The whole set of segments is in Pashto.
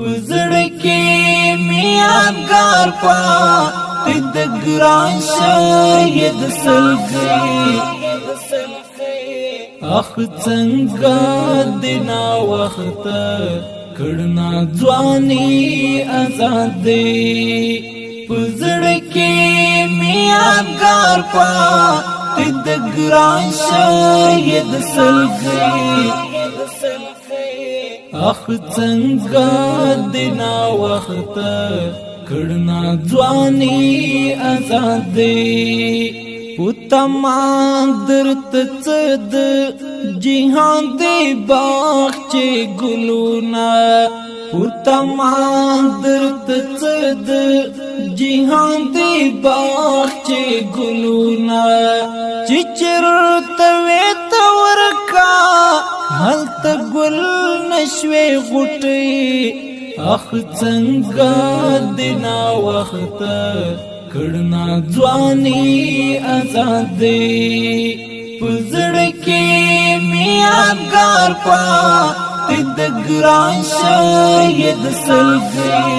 پزړکی می یادګار پاتې د ګران شهید سلګي اخ څنګه د نا وخت کړنا ځواني آزادې پزړکی می یادګار پاتې د ګران شهید سلګي اخ څنګه د نا وخت کړنا ځواني آزادې پوتما درت څد جهان دې باغچې ګلونا پوتما درت څد جهان دې باغچې ګلونا چچرته وې تورکا هلت گل نشوي غټي اخ څنګه د نا وخت کړنا ځواني آزادې پزړکی می یادګار پاتې د ګران شهید سلګي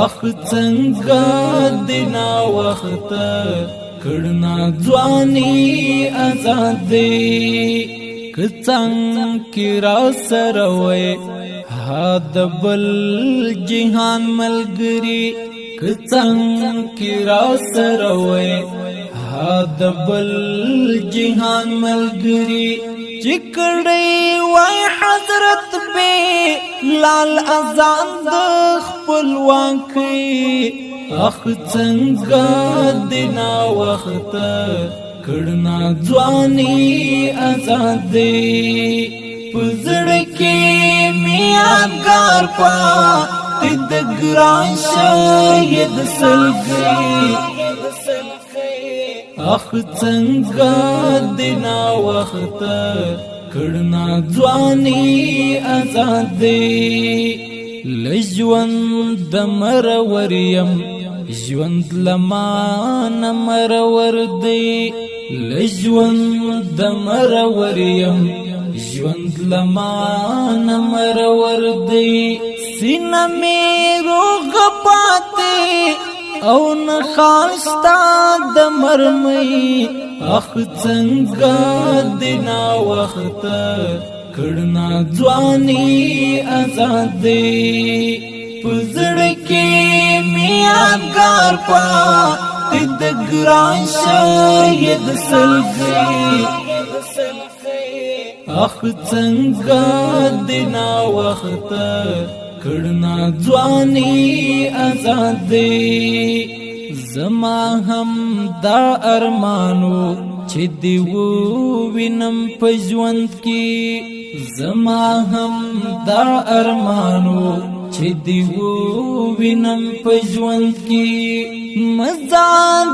اخ څنګه د نا وخت کړنا ځواني آزادې کڅنګ کی را سروي هاد بل جهان ملګری کڅنګ کی را سروي هاد بل جهان ملګری چکړې وای حضرت به لال اذان د خپلواکي اخ څنګه د نا وخت کړنا ځواني آزادې پزړکی می یادګار پاتې د ګران شهید سلګي اخ څنګه د نا وخت کړنا ځواني آزادې لژوند د مروریم ژوند لمان مرور دی لژوند د مروریم ژوند لمان مرور دی سینه مې روغ پاتې او نه خالستا د مرمۍ اخ څنګه د نا وخت کړنا ځواني آزادې پزړکی می یادګار پاتې د ګران شهید سلګي اخ څنګه د نا وخت کړنا ځواني آزادې زما هم دا ارمانو چې دی وینم په ژوند کې زما هم دا ارمانو چې دی وینم په ژوند کې مزه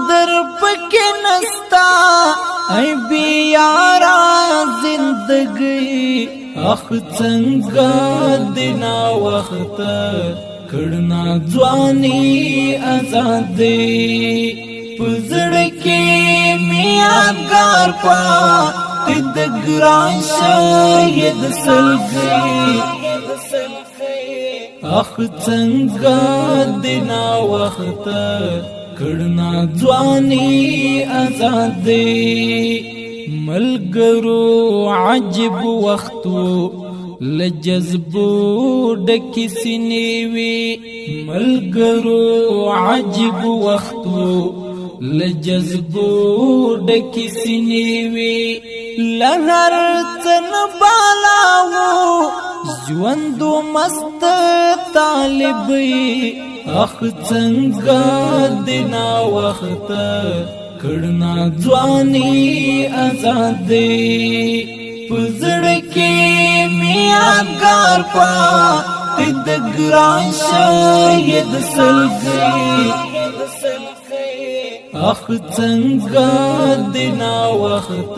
در پکې نستا ای بیارا زندګي اخ څنګه د نا وخت کړنا ځواني آزادې پزړکی می یادګار پاتې د ګران شهید سلګي اخ څنګه د نا وخت کړنا ځواني آزادې ملګرو عجب وختو لجذبو ډکی سینې وی ملګرو عجب وختو لجذبو ډکی سینې وی لهر تن بالاو ژوندو مست طالبي اخ څنګه د نا وخت کړنا ځواني آزادې پزړکی می یادګار پاتې د ګران شهید سلګي اخ څنګه د نا وخت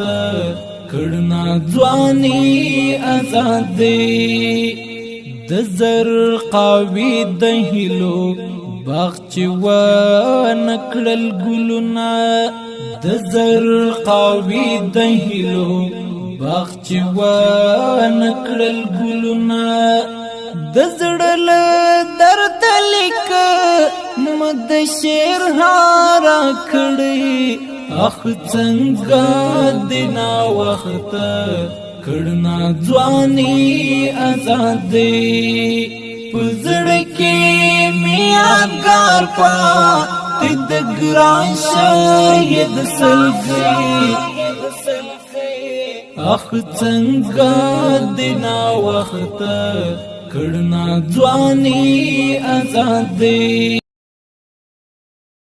کړنا ځواني آزادې د زر قاوي د هلو باغچې و نکړل ګلونه د زر قاوي د هلو باغچې و نکړل ګلونه زړه له درد لیک مد شعر هارا کړی اخ څنګه دینا وخت کړنا ځواني آزادې پزړ کې میاګار پا تد ګران شاید سلګي اخ څنګه دینا وخت کړنا ځواني آزادې